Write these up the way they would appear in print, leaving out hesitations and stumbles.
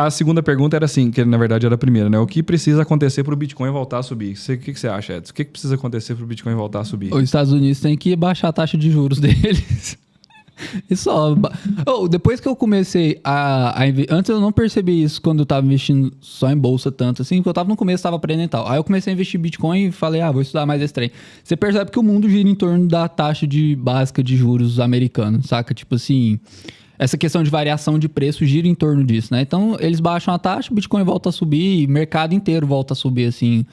A segunda pergunta era assim, que na verdade era a primeira, né? O que precisa acontecer para o Bitcoin voltar a subir? O que você acha, Edson? O que precisa acontecer para o Bitcoin voltar a subir? Os Estados Unidos têm que baixar a taxa de juros deles. E só. Depois que eu comecei antes eu não percebi isso quando eu tava investindo só em bolsa tanto assim, porque eu tava no começo, tava aprendendo e tal. Aí eu comecei a investir em Bitcoin e falei, vou estudar mais esse trem. Você percebe que o mundo gira em torno da taxa básica de juros americana, saca? Tipo assim, essa questão de variação de preço gira em torno disso, né? Então eles baixam a taxa, o Bitcoin volta a subir, o mercado inteiro volta a subir, assim.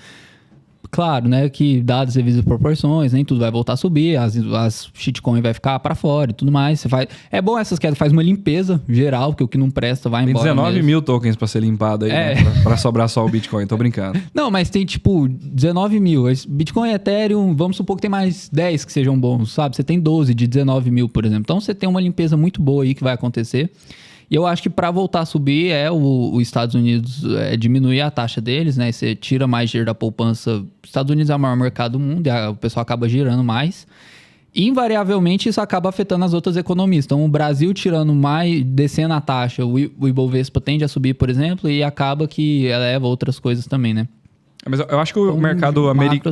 Claro, né, que dadas as devidas proporções, nem tudo vai voltar a subir, as shitcoin vai ficar para fora e tudo mais. É bom essas quedas, faz uma limpeza geral, porque o que não presta vai embora. Tem 19 mesmo. mil tokens para ser limpado aí, né, para sobrar só o Bitcoin, tô brincando. Não, mas tem tipo 19 mil. Bitcoin e Ethereum, vamos supor que tem mais 10 que sejam bons, sabe? Você tem 12 de 19 mil, por exemplo. Então você tem uma limpeza muito boa aí que vai acontecer. E eu acho que para voltar a subir os Estados Unidos diminuir a taxa deles, né? Você tira mais dinheiro da poupança. Os Estados Unidos é o maior mercado do mundo, e o pessoal acaba girando mais. E, invariavelmente, isso acaba afetando as outras economias. Então, o Brasil tirando mais, descendo a taxa, o Ibovespa tende a subir, por exemplo, e acaba que eleva outras coisas também, né? Mas eu acho que o mercado americano...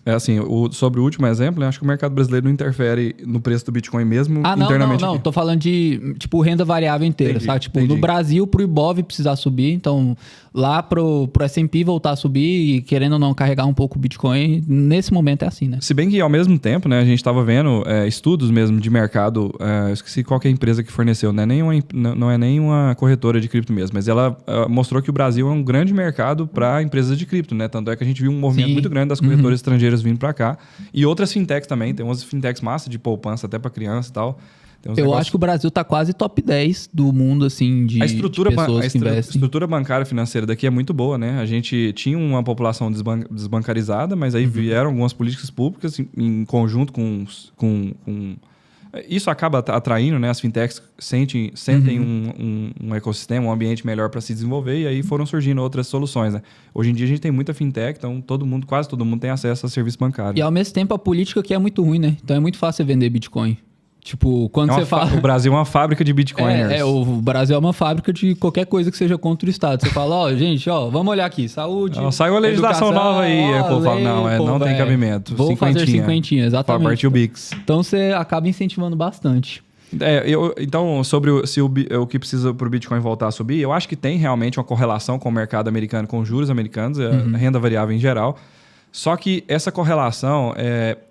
Assim. Sobre o último exemplo, eu acho que o mercado brasileiro não interfere no preço do Bitcoin mesmo internamente. Não. Tô falando de, tipo, renda variável inteira, sabe? Tipo, no Brasil, pro Ibov precisar subir, então lá pro S&P voltar a subir e querendo ou não carregar um pouco o Bitcoin, nesse momento é assim, né? Se bem que ao mesmo tempo, né, a gente tava vendo estudos mesmo de mercado, eu esqueci qual que é a empresa que forneceu, não é nem uma corretora de cripto mesmo, mas ela mostrou que o Brasil é um grande mercado para empresas de cripto, né? Tanto é que a gente viu um movimento muito grande das corretoras estrangeiras vindo para cá. E outras fintechs também. Tem umas fintechs massa de poupança até para criança e tal. Eu acho que o Brasil tá quase top 10 do mundo, assim, de pessoas que investem. A estrutura bancária financeira daqui é muito boa, né? A gente tinha uma população desbancarizada, mas aí vieram algumas políticas públicas em conjunto com isso acaba atraindo, né? As fintechs sentem um ecossistema, um ambiente melhor para se desenvolver, e aí foram surgindo outras soluções, né? Hoje em dia a gente tem muita fintech, então quase todo mundo tem acesso a serviço bancário. E ao mesmo tempo a política aqui é muito ruim, né? Então é muito fácil você vender Bitcoin. Tipo, quando você fala... O Brasil é uma fábrica de bitcoiners. O Brasil é uma fábrica de qualquer coisa que seja contra o Estado. Você fala, gente, vamos olhar aqui, saúde, saiu a legislação nova aí. O povo fala, não tem cabimento. Vou fazer cinquentinha, exatamente. Para partir o Bix. Então você acaba incentivando bastante. Então, sobre o que precisa para o Bitcoin voltar a subir, eu acho que tem realmente uma correlação com o mercado americano, com os juros americanos, a renda variável em geral. Só que essa correlação,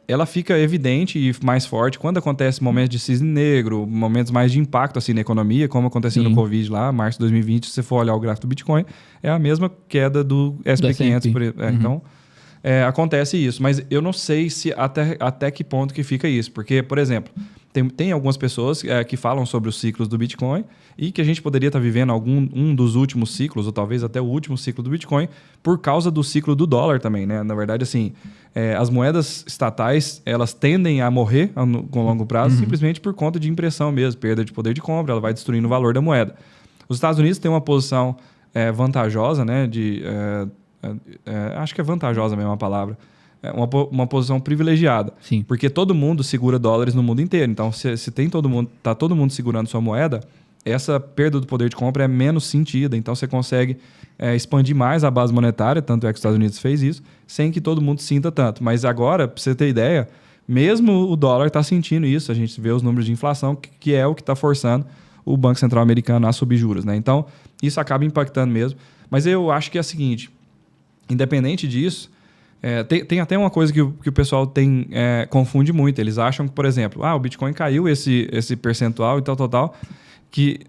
ela fica evidente e mais forte quando acontece momentos de cisne negro, momentos mais de impacto assim, na economia, como aconteceu no Covid lá, março de 2020, se você for olhar o gráfico do Bitcoin, é a mesma queda do SP500. Então, acontece isso. Mas eu não sei se até que ponto que fica isso. Porque, por exemplo, tem algumas pessoas que falam sobre os ciclos do Bitcoin e que a gente poderia estar vivendo um dos últimos ciclos, ou talvez até o último ciclo do Bitcoin, por causa do ciclo do dólar também, né? Na verdade, assim, as moedas estatais, elas tendem a morrer com longo prazo simplesmente por conta de impressão mesmo, perda de poder de compra, ela vai destruindo o valor da moeda. Os Estados Unidos têm uma posição vantajosa, né? Acho que é vantajosa mesmo a palavra. Uma posição privilegiada. Sim. Porque todo mundo segura dólares no mundo inteiro. Então, se tá todo mundo segurando sua moeda, essa perda do poder de compra é menos sentida. Então, você consegue expandir mais a base monetária, tanto é que os Estados Unidos fez isso, sem que todo mundo sinta tanto. Mas agora, para você ter ideia, mesmo o dólar está sentindo isso. A gente vê os números de inflação, que é o que está forçando o Banco Central americano a subir juros, né? Então, isso acaba impactando mesmo. Mas eu acho que é o seguinte, independente disso, tem até uma coisa que o pessoal confunde muito. Eles acham que, por exemplo, o Bitcoin caiu esse percentual e tal, que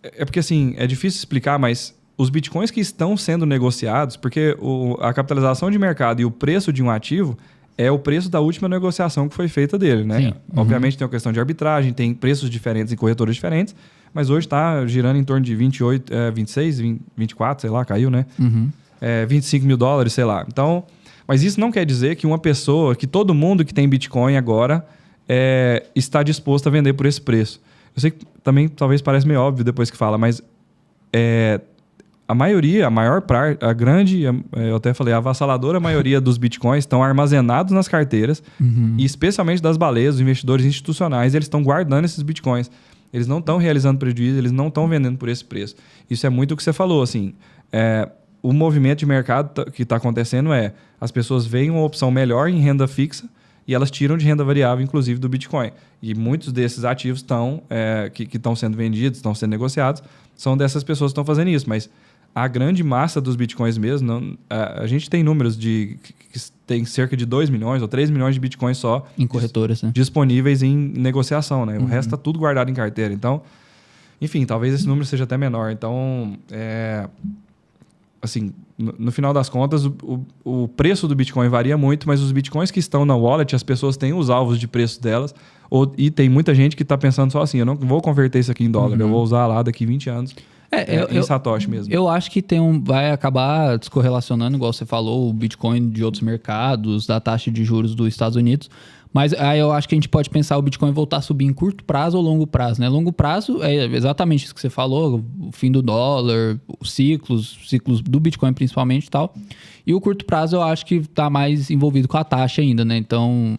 é porque, assim, é difícil explicar, mas os Bitcoins que estão sendo negociados, porque a capitalização de mercado e o preço de um ativo é o preço da última negociação que foi feita dele, né? Sim. Obviamente tem uma questão de arbitragem, tem preços diferentes em corretoras diferentes, mas hoje está girando em torno de 28, 26, 24, sei lá, caiu, né? 25 mil dólares, sei lá. Então, mas isso não quer dizer que uma pessoa, que todo mundo que tem Bitcoin agora está disposto a vender por esse preço. Eu sei que também talvez pareça meio óbvio depois que fala, mas a maioria, a maior parte, eu até falei, a avassaladora maioria dos Bitcoins estão armazenados nas carteiras, e especialmente das baleias, os investidores institucionais, eles estão guardando esses Bitcoins. eles não estão realizando prejuízo, eles não estão vendendo por esse preço. Isso é muito o que você falou, assim, o movimento de mercado que está acontecendo as pessoas veem uma opção melhor em renda fixa e elas tiram de renda variável, inclusive, do Bitcoin. E muitos desses ativos que estão sendo vendidos, estão sendo negociados, são dessas pessoas que estão fazendo isso. Mas a grande massa dos Bitcoins mesmo, a gente tem números que tem cerca de 2 milhões ou 3 milhões de Bitcoins só em corretoras, né? Disponíveis em negociação, né? O resto está tudo guardado em carteira. Então, enfim, talvez esse número seja até menor. Então, assim, no final das contas, o preço do Bitcoin varia muito, mas os Bitcoins que estão na wallet, as pessoas têm os alvos de preço delas, e tem muita gente que está pensando só assim, eu não vou converter isso aqui em dólar, eu vou usar lá daqui 20 anos em Satoshi mesmo. Eu acho que vai acabar descorrelacionando, igual você falou, o Bitcoin de outros mercados, da taxa de juros dos Estados Unidos. Mas aí eu acho que a gente pode pensar o Bitcoin voltar a subir em curto prazo ou longo prazo, né? Longo prazo é exatamente isso que você falou, o fim do dólar, os ciclos do Bitcoin principalmente e tal. E o curto prazo eu acho que está mais envolvido com a taxa ainda, né? Então,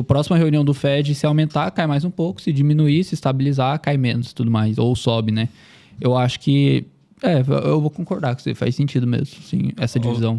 próxima reunião do Fed, se aumentar, cai mais um pouco, se diminuir, se estabilizar, cai menos e tudo mais, ou sobe, né? Eu acho que... eu vou concordar com você, faz sentido mesmo, sim, essa divisão.